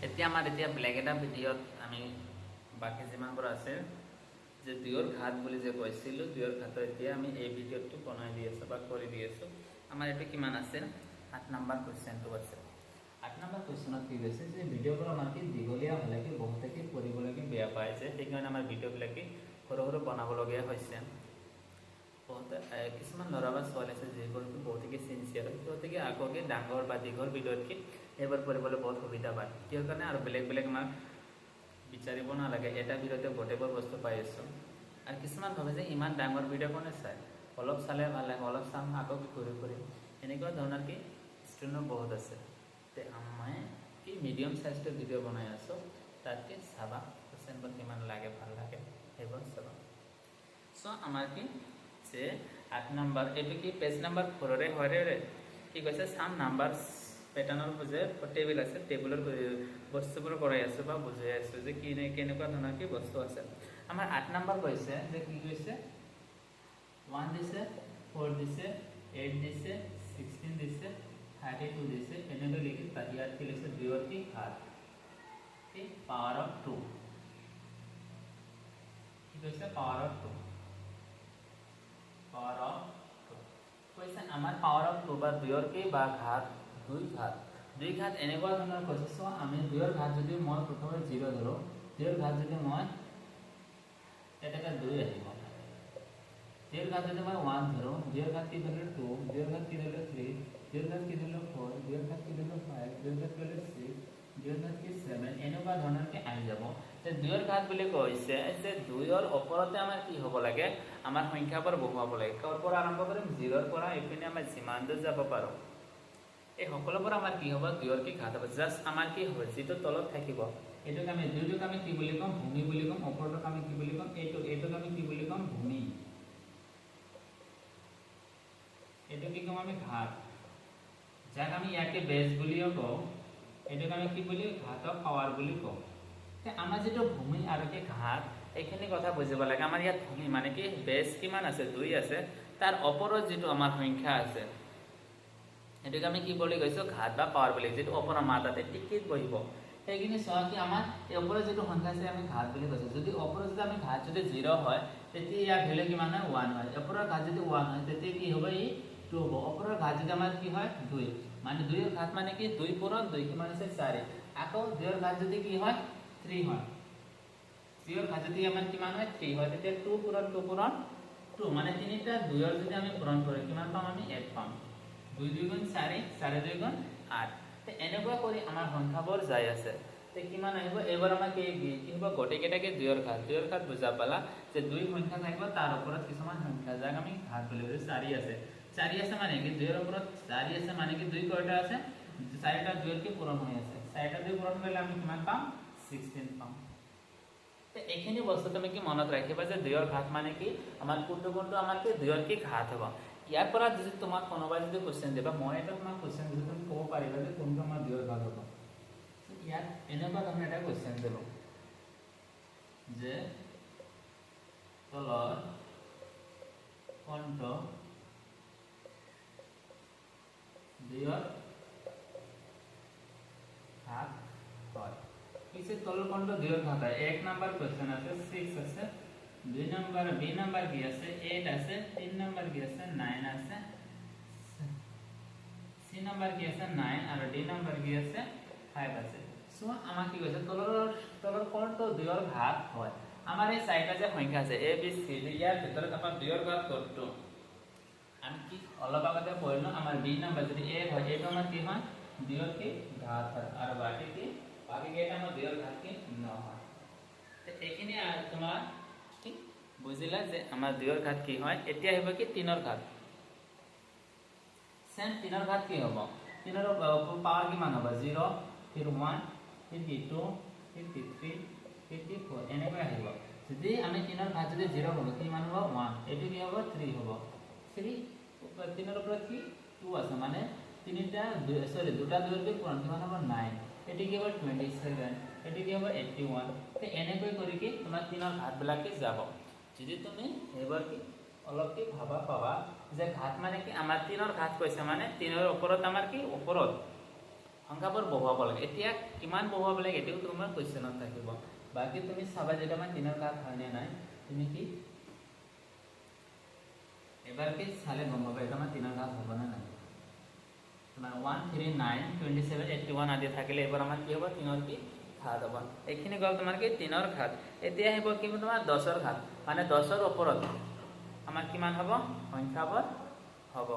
এতিয়া আমাৰ বেলেগ এটা ভিডিঅ'ত আমি বাকী যিমানবোৰ আছে যে দুয়ৰ ঘাত বুলি যে কৈছিলোঁ, দুয়ৰ ঘাতৰ এতিয়া আমি এই ভিডিঅ'টো বনাই দি আছোঁ বা কৰি দি আছোঁ। আমাৰ এইটো কিমান আছে? 8 নম্বৰ কুৱেশ্যনটো আছে। 8 নম্বৰ কুৱেশ্যনত কি কৈছে যে ভিডিঅ'বোৰ আমাৰ কি দীঘলীয়া হ'লে কি বহুতে কি পঢ়িবলৈকে বেয়া পায় যে সেইকাৰণে আমাৰ ভিডিঅ'বিলাকে সৰু সৰু বনাবলগীয়া হৈছে। বহুতে কিছুমান ল'ৰা বা ছোৱালী আছে যিবোৰ বহুতকে চিনচিয়াৰ হয়, সিহঁতে আগকে ডাঙৰ বা দীঘল ভিডিঅ'তকৈ এইবোৰ পঢ়িবলৈ বহুত সুবিধা পায়। কিয় কাৰণে আৰু বেলেগ বেলেগ আমাক বিচাৰিব নালাগে, এটা ভিডিঅ'তে গোটেইবোৰ বস্তু পাই আছোঁ। আৰু কিছুমান ভাবে যে ইমান ডাঙৰ ভিডিঅ' কোনে চায়, অলপ চালে ভাল লাগে, অলপ চাম আকৌ ঘূৰি ফুৰিম, এনেকুৱা ধৰণৰ কি ষ্টুডেণ্টো বহুত আছে। তে মই কি মিডিয়াম চাইজটো ভিডিঅ' বনাই আছোঁ, তাতকৈ চাবা কুৱেশ্যনবোৰ কিমান লাগে, ভাল লাগে সেইবোৰ চাবা। চ' আমাৰ কি যে 8 নম্বৰ এইটো কি পেজ নম্বৰ 4ৰে হয় কি কৈছে চাম নাম্বাৰ পেটাৰ্ণৰ যে টেবুল আছে, টেবুলৰ বস্তুবোৰ কৰাই আছোঁ বা বুজাই আছোঁ যে কি কেনেকুৱা ধৰণৰ কি বস্তু আছে। আমাৰ 8 নম্বৰ কৈছে যে কি কৈছে 1 দিছে, 4 দিছে, 8 দিছে, 16 দিছে, 32 দিছে, এনেকৈ লিখি তাত ইয়াত কি লিখছে দুয়ৰ কি ঘাত কি পাৱাৰ অফ 2 কি কৈছে পাৱাৰ অফ 2 পাৱাৰ অফ 2 কৈছে আমাৰ পাৱাৰ অফ 2 বা দুয়ৰ কি বা ঘাত দুই ঘাত এনেকুৱা ধৰণৰ কৈছে। চ' আমি দুয়ৰ ঘাত যদি মই প্ৰথমে 0 ধৰোঁ, দুয়ৰ ঘাত যদি মই এটা 2 আহিব, দুয়ৰ ঘাত যদি মই 1 ধৰোঁ, দুয়ৰ ঘাত কি ধৰিলোঁ 2, দুয়ৰ ঘাত কি ধৰিলোঁ 3, দুয়ৰ ঘাত কি ধৰিলোঁ 4, দুয়ৰ ঘাত কি ধৰিলোঁ 5, দুয়ৰ ঘাত কি ধৰিলোঁ 6, দুয়ৰ ঘাত কি 7, এনেকুৱা ধৰণৰ কি আহি যাব। যে দুয়ৰ ঘাত বুলি কৈছে যে দুয়ৰ ওপৰতে আমাৰ কি হ'ব লাগে, আমাৰ সংখ্যাবোৰ বহুৱাব লাগে। ক'ৰ পৰা আৰম্ভ কৰিম? 0ৰ পৰা এইপিনে আমাৰ যিমান দূৰ যাব পাৰোঁ এই সকলোবোৰ আমাৰ কি হ'ব দুয়ৰ কি ঘাত হ'ব। জাষ্ট আমাৰ কি হ'ব যিটো তলত থাকিব এইটোক আমি দুইটোক আমি কি বুলি ক'ম? ভূমি বুলি ক'ম। ওপৰটোক আমি কি বুলি ক'ম? এইটোক আমি কি বুলি ক'ম? ভূমি। এইটো কি ক'ম আমি? ঘাত। যাক আমি ইয়াকে বেজ বুলিও কওঁ, এইটোক আমি কি বুলি ঘাতক পাৱাৰ বুলি কওঁ। আমাৰ যিটো ভূমি আৰু কি ঘাত এইখিনি কথা বুজিব লাগে। আমাৰ ইয়াত ভূমি মানে কি বেজ কিমান আছে? 2 আছে, তাৰ ওপৰত যিটো আমাৰ সংখ্যা আছে এইটোক আমি কি বুলি কৈছোঁ? ঘাত বা পাৱাৰ বুলি। যিটো ওপৰৰ মাতাতে টিকিট বহিব সেইখিনি চোৱা কি আমাৰ এই ওপৰত যিটো সংখ্যা আছে আমি ঘাত বুলি কৈছোঁ। যদি ওপৰত যদি আমি ঘাত যদি 0 হয় তেতিয়া ইয়াৰ ভেলু কিমান হয়? 1 হয়। ওপৰৰ ঘাত যদি 1 হয় তেতিয়া কি হ'ব? ই 2 হ'ব। ওপৰৰ ঘাত যদি আমাৰ কি হয়? 2, মানে 2ৰ ঘাত মানে কি 2 পূৰণ 2 কিমান আছে? 4। আকৌ 2ৰ ঘাত যদি কি হয়? 3 হয়। 3ৰ ঘাত যদি আমাৰ কিমান হয়? 3 হয়, তেতিয়া 2 পূৰণ 2 মানে তিনিটা 2ৰ যদি আমি পূৰণ কৰোঁ কিমান পাম আমি? 8 পাম। 2 2 গুণ 4, 4 2 গুণ 8। এনেকুৱা কৰি আমাৰ সংখ্যাবোৰ যাই আছে। কিমান আহিব? এইবাৰ আমাৰ কি হ'ব? গোটেইকেইটাকে 2ৰ ঘাত বুজা পালা যে 2 সংখ্যা থাকিব, তাৰ ওপৰত কিছুমান সংখ্যা যাক আমি ঘাত বুলি কৈছোঁ। 4 আছে, 4 আছে মানে কি 2ৰ ওপৰত 4 আছে মানে কি 2 কেইটা আছে? 4টা 2ৰ কি পূৰণ হৈ আছে। 4টা 2 পূৰণ কৰিলে আমি কিমান পাম? 16 পাম। এইখিনি বস্তু তুমি কি মনত ৰাখিবা যে 2ৰ ঘাত মানে কি আমাৰ কোনটো আমাৰ কি 2ৰ কি ঘাত হ'ব। ইয়াৰ পৰা যদি তোমাক কোনোবাই যদি কুৱেশ্যন দিবা, মই এটা তোমাক কুৱেশ্যন দিলে তুমি ক'ব পাৰিবা যে কোনটো আমাৰ 2ৰ ঘাত হ'ব। ইয়াত এনেকুৱা ধৰণৰ এটা কুৱেশ্যন দিব যে তলৰ কোনটো 2ৰ ঘাত হয়। পিছে তলৰ কোনটো 2ৰ ঘাত হয়? 1 নম্বৰ কুৱেশ্যন আছে 6 আছে, 2 নম্বৰ বি নম্বৰ কি আছে? 8 আছে, 3 নম্বৰ কি আছে? 9 আছে, সি নম্বৰ কি আছে? 9 আৰু ডি নম্বৰ কি আছে? 5 আছে। সো আমাক কি কৈছে তলৰ কোনটো 2ৰ ঘাত হয়? আমাৰ এই 4টা যে সংখ্যা আছে এ বি চি ডি, ইয়াৰ ভিতৰত আমাৰ 2ৰ ঘাত কোনটো? আমি কি অলপ আগতে পঢ়িলো আমাৰ বি নম্বৰ যদি 8 হয়, এইটো আমাৰ কি হয়? 2ৰ কি ঘাত হয়। আৰু বাকি কেইটা আমাৰ 2ৰ ঘাত কি নহয়। এইখিনি তোমাৰ কি বুজিলা যে আমাৰ 2ৰ ঘাত কি হয়। এতিয়া আহিব কি 3ৰ ঘাত। সেম 3ৰ ঘাত কি হ'ব? 3ৰ পাৱাৰ কিমান হ'ব? 0, फिर 1, फिर 2, फिर 3, फिर 4 এনেকৈ আহিব। যদি আমি 3ৰ ঘাত যদি 0 হ'ব কিমান হ'ব? 1। এইটো কি হ'ব? 3 হ'ব। 3ৰ ওপৰত কি 2 আছে মানে দুটা 2ৰ কি পূৰণ কিমান হ'ব? 9। এটি কি হ'ব? 27। এটি কি হ'ব? 81। এনেকৈ কৰি কি তোমাৰ 3ৰ ঘাতবিলাকে যাব। যদি তুমি এইবাৰ কি অলপ কি ভাবা পাবা যে ঘাত মানে কি আমাৰ 3ৰ ঘাত কৈছে মানে 3ৰ ওপৰত আমাৰ কি ওপৰত সংখ্যাবোৰ বহুৱাব লাগে। এতিয়া কিমান বহুৱাব লাগে এটাও তোমাৰ কুৱেশ্যনত থাকিব। বাকী তুমি চাবা যেটা আমাৰ 3ৰ ঘাত হয়নে নাই, তুমি কি এবাৰ কি চালে গম পাবা এটা আমাৰ 3ৰ ঘাত হ'ব না নাই। তোমাৰ 1 3 9 27 81 আদি থাকিলে এবাৰ আমাৰ কি হ'ব 3ৰ কি ঘাত হ'ব। এইখিনি গ'ল তোমাৰ কি 3ৰ ঘাত। এতিয়া আহিব কি তোমাৰ 10ৰ ঘাত, মানে 10ৰ ওপৰত আমাৰ কিমান হ'ব সংখ্যাবোৰ হ'ব।